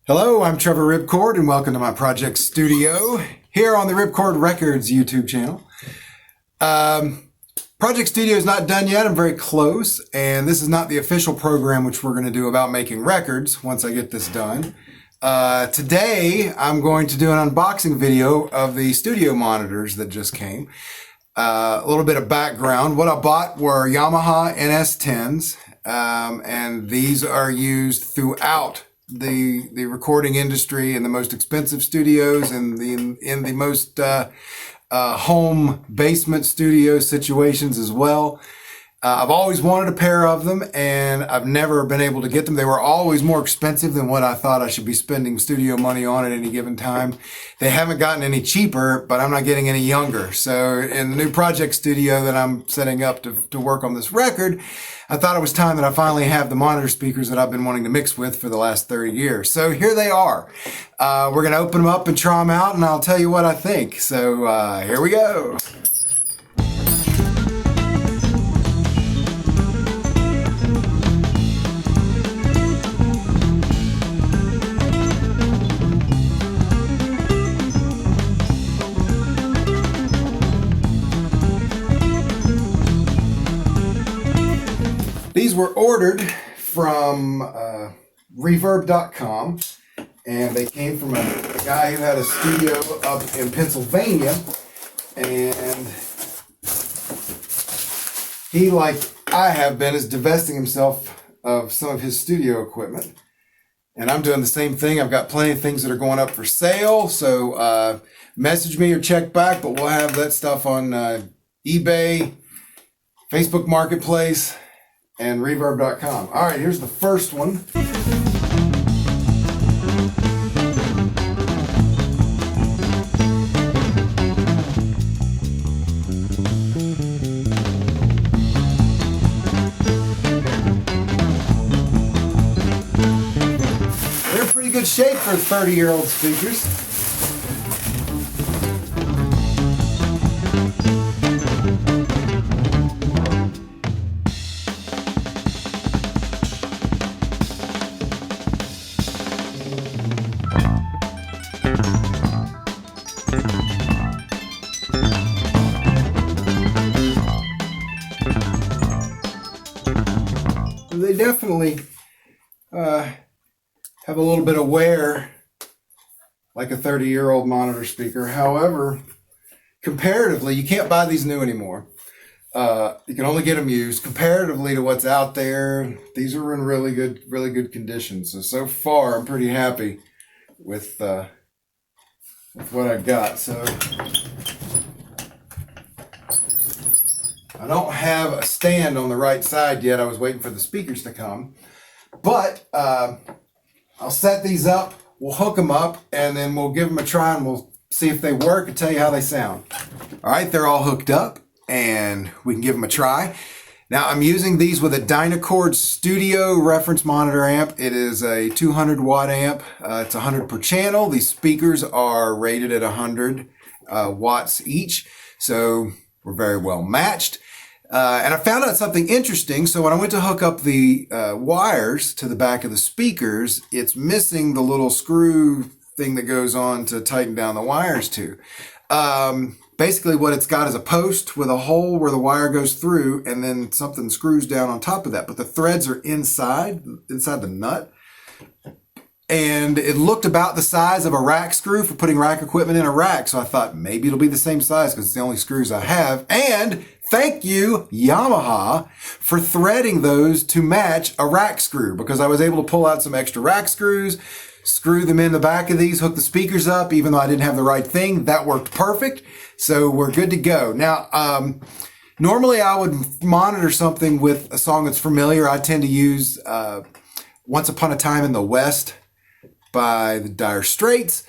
Hello, I'm Trevor Ripchord and welcome to my project studio here on the Ripchord Records YouTube channel. Project studio is not done yet. I'm very close, and this is not the official program which we're going to do about making records once I get this done. Today I'm going to do an unboxing video of the studio monitors that just came. A little bit of background. What I bought were Yamaha NS10s, and these are used throughout the recording industry in the most expensive studios and in the most home basement studio situations as well. I've always wanted a pair of them, and I've never been able to get them. They were always more expensive than what I thought I should be spending studio money on at any given time. They haven't gotten any cheaper, but I'm not getting any younger. So in the new project studio that I'm setting up to work on this record, I thought it was time that I finally have the monitor speakers that I've been wanting to mix with for the last 30 years. So here they are. We're going to open them up and try them out, and I'll tell you what I think. So here we go. These were ordered from reverb.com, and they came from a guy who had a studio up in Pennsylvania, and he, like I have been, is divesting himself of some of his studio equipment, and I'm doing the same thing. I've got plenty of things that are going up for sale, so message me or check back, but we'll have that stuff on eBay, Facebook Marketplace, and reverb.com. All right, here's the first one. They're in pretty good shape for 30-year-old speakers. They definitely have a little bit of wear, like a 30-year-old monitor speaker. However, comparatively, you can't buy these new anymore. You can only get them used. Comparatively to what's out there, these are in really good condition. So far, I'm pretty happy with what I got. So I don't have a stand on the right side yet. I was waiting for the speakers to come. But I'll set these up, we'll hook them up, and then we'll give them a try, and we'll see if they work and tell you how they sound. All right, they're all hooked up, and we can give them a try. Now, I'm using these with a Dynacord Studio reference monitor amp. It is a 200 watt amp. It's 100 per channel. These speakers are rated at 100 watts each, so we're very well matched. And I found out something interesting. So when I went to hook up the wires to the back of the speakers, it's missing the little screw thing that goes on to tighten down the wires to. Basically what it's got is a post with a hole where the wire goes through, and then something screws down on top of that. But the threads are inside the nut. And it looked about the size of a rack screw for putting rack equipment in a rack. So I thought maybe it'll be the same size because it's the only screws I have. And thank you, Yamaha, for threading those to match a rack screw, because I was able to pull out some extra rack screws, screw them in the back of these, hook the speakers up, even though I didn't have the right thing. That worked perfect. So we're good to go. Now, normally I would monitor something with a song that's familiar. I tend to use Once Upon a Time in the West by the Dire Straits,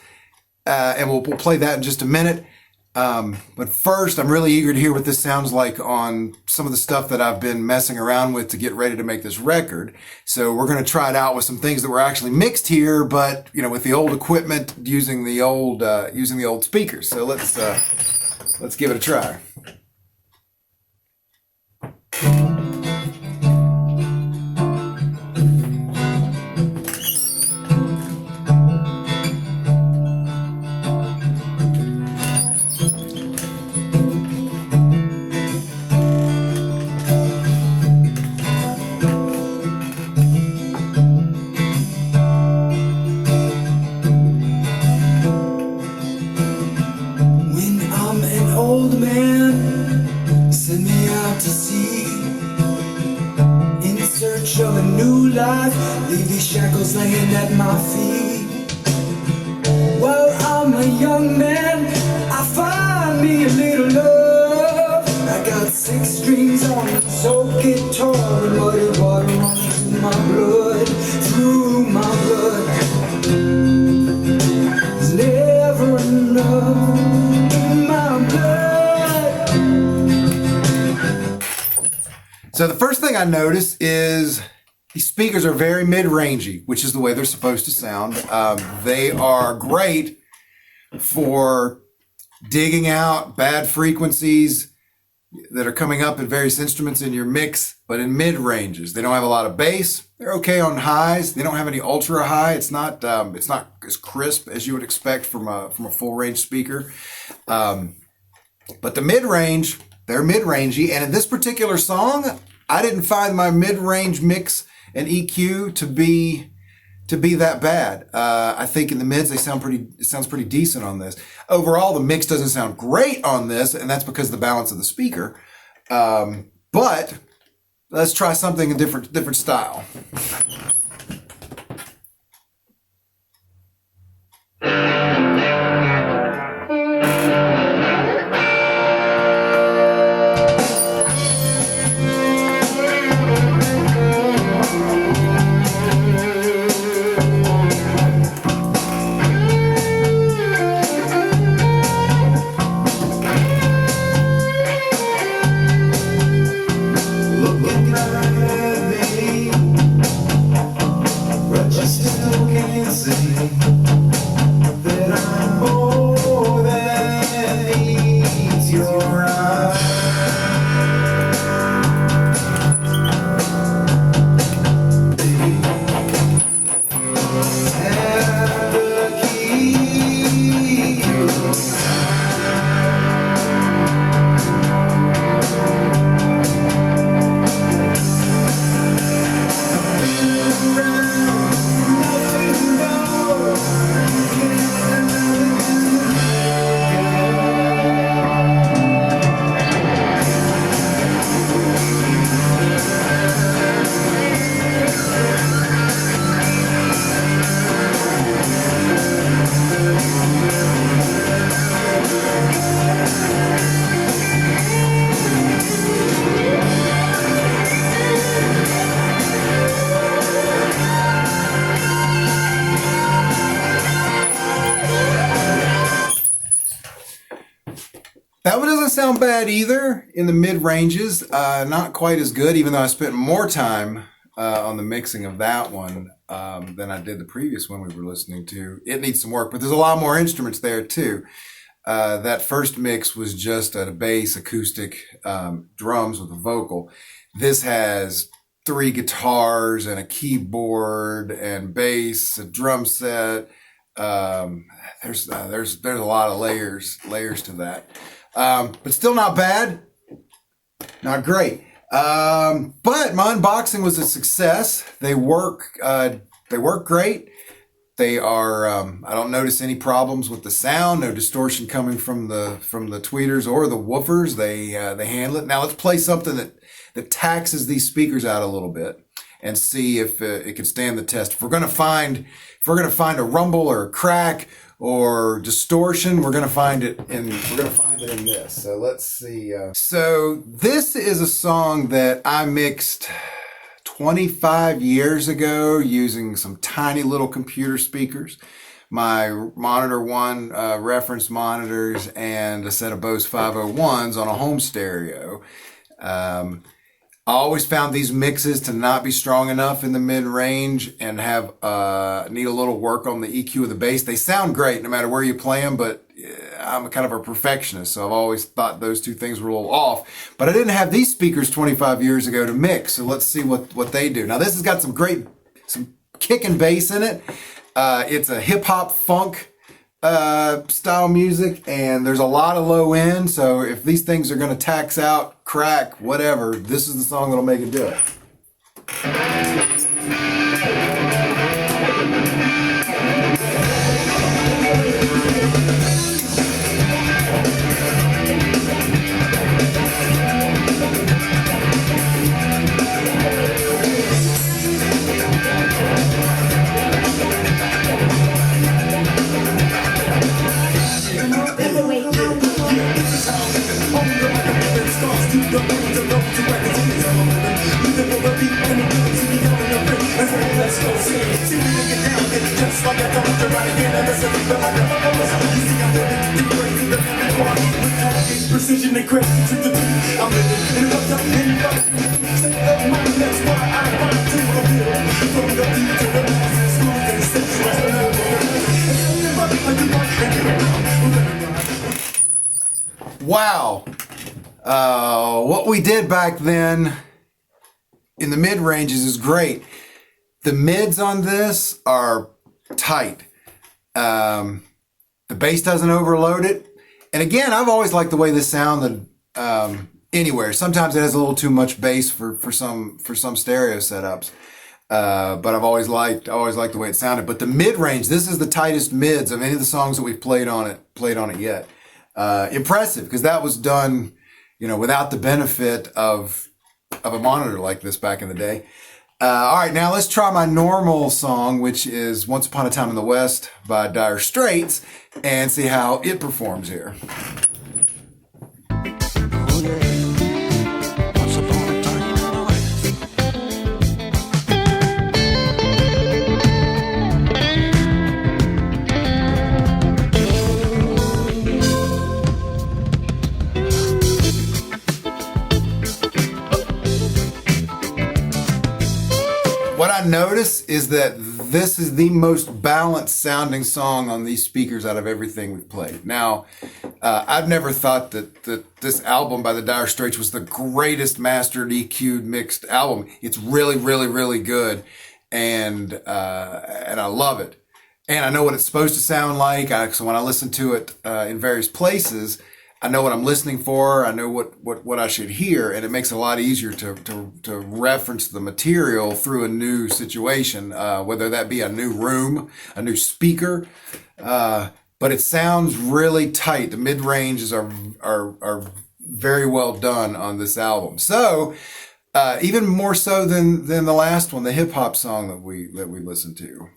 and we'll play that in just a minute. But first, I'm really eager to hear what this sounds like on some of the stuff that I've been messing around with to get ready to make this record. So we're going to try it out with some things that were actually mixed here, but with the old equipment, using the old speakers. So let's give it a try. Heavy shackles laying at my feet. Well, I'm a young man, I find me a little love. I got 6 strings on an old guitar and muddy water running through my blood, through my blood. There's never enough in my blood. So the first thing I notice is these speakers are very mid-rangey, which is the way they're supposed to sound. They are great for digging out bad frequencies that are coming up in various instruments in your mix, but in mid-ranges. They don't have a lot of bass. They're okay on highs. They don't have any ultra high. It's not as crisp as you would expect from a full-range speaker. But the mid-range, they're mid-rangey. And in this particular song, I didn't find my mid-range mix and EQ to be that bad. I think in the mids it sounds pretty decent on this. Overall, the mix doesn't sound great on this, and that's because of the balance of the speaker. But let's try something in different style. That one doesn't sound bad either in the mid ranges. Not quite as good, even though I spent more time on the mixing of that one than I did the previous one we were listening to. It needs some work, but there's a lot more instruments there too. That first mix was just a bass, acoustic, drums with a vocal. This has 3 guitars and a keyboard and bass, a drum set. There's a lot of layers to that. But still not bad, not great. But my unboxing was a success. They work great. They are, I don't notice any problems with the sound, no distortion coming from the tweeters or the woofers. They handle it. Now let's play something that taxes these speakers out a little bit and see if it can stand the test. If we're gonna find a rumble or a crack or distortion, we're gonna find it in this. So let's see. So this is a song that I mixed 25 years ago using some tiny little computer speakers, my Monitor 1 reference monitors, and a set of Bose 501s on a home stereo. I always found these mixes to not be strong enough in the mid-range and have need a little work on the EQ of the bass. They sound great no matter where you play them, but I'm kind of a perfectionist, so I've always thought those two things were a little off. But I didn't have these speakers 25 years ago to mix, so let's see what they do. Now this has got some kick and bass in it. It's a hip-hop funk style music, and there's a lot of low end, so if these things are going to tax out, crack, whatever, this is the song that'll make it do it. you need to get down, get just like I told you right again. And listen, feel like a you see, I'm living deeper into the with precision and crazy to the beat. I'm living in the top in the state of mind. That's why I want to appeal from the beat to the masses, smooth and sensual. Wow. What we did back then in the mid ranges is great. The mids on this are tight. The bass doesn't overload it. And again, I've always liked the way this sounded anywhere. Sometimes it has a little too much bass for some stereo setups. But I've always liked the way it sounded. But the mid range, this is the tightest mids of any of the songs that we've played on it yet. Impressive, because that was done, without the benefit of a monitor like this back in the day. All right, now let's try my normal song, which is Once Upon a Time in the West by Dire Straits, and see how it performs here. What I notice is that this is the most balanced sounding song on these speakers out of everything we've played. Now, I've never thought that this album by the Dire Straits was the greatest mastered, EQ'd, mixed album. It's really, really, really good, and I love it. And I know what it's supposed to sound like. So when I listen to it in various places, I know what I'm listening for. I know what I should hear, and it makes it a lot easier to reference the material through a new situation, whether that be a new room, a new speaker. But it sounds really tight. The mid ranges are very well done on this album. So even more so than the last one, the hip hop song that we listened to.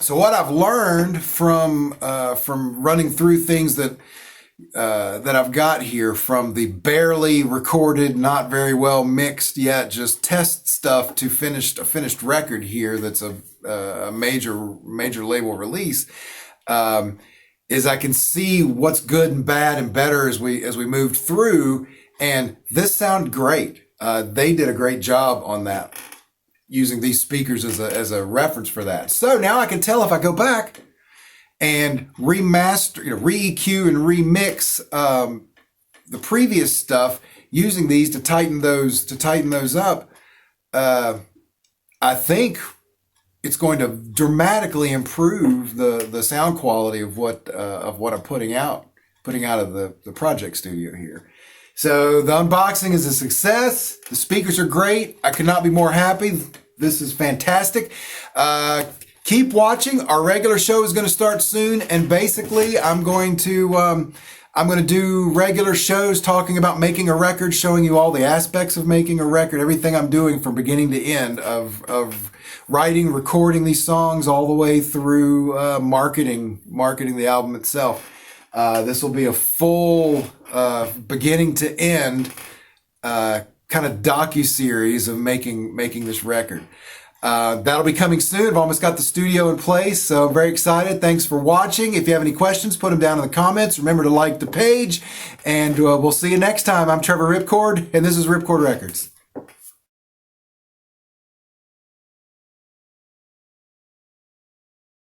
So what I've learned from running through things that I've got here, from the barely recorded, not very well mixed yet, just test stuff, to a finished record here that's a major label release, is I can see what's good and bad and better as we moved through, and this sounded great. They did a great job on that, using these speakers as a reference for that. So now I can tell if I go back and remaster, re-EQ and remix the previous stuff using these to tighten those up. I think it's going to dramatically improve the sound quality of what I'm putting out of the project studio here. So the unboxing is a success. The speakers are great. I could not be more happy. This is fantastic. Keep watching. Our regular show is going to start soon, and basically I'm going to do regular shows talking about making a record, showing you all the aspects of making a record, everything I'm doing from beginning to end of writing, recording these songs, all the way through marketing the album itself. This will be a full beginning to end kind of docu-series of making this record. That'll be coming soon. I've almost got the studio in place, so I'm very excited. Thanks for watching. If you have any questions, put them down in the comments. Remember to like the page, and we'll see you next time. I'm Trevor Ripchord, and this is Ripchord Records.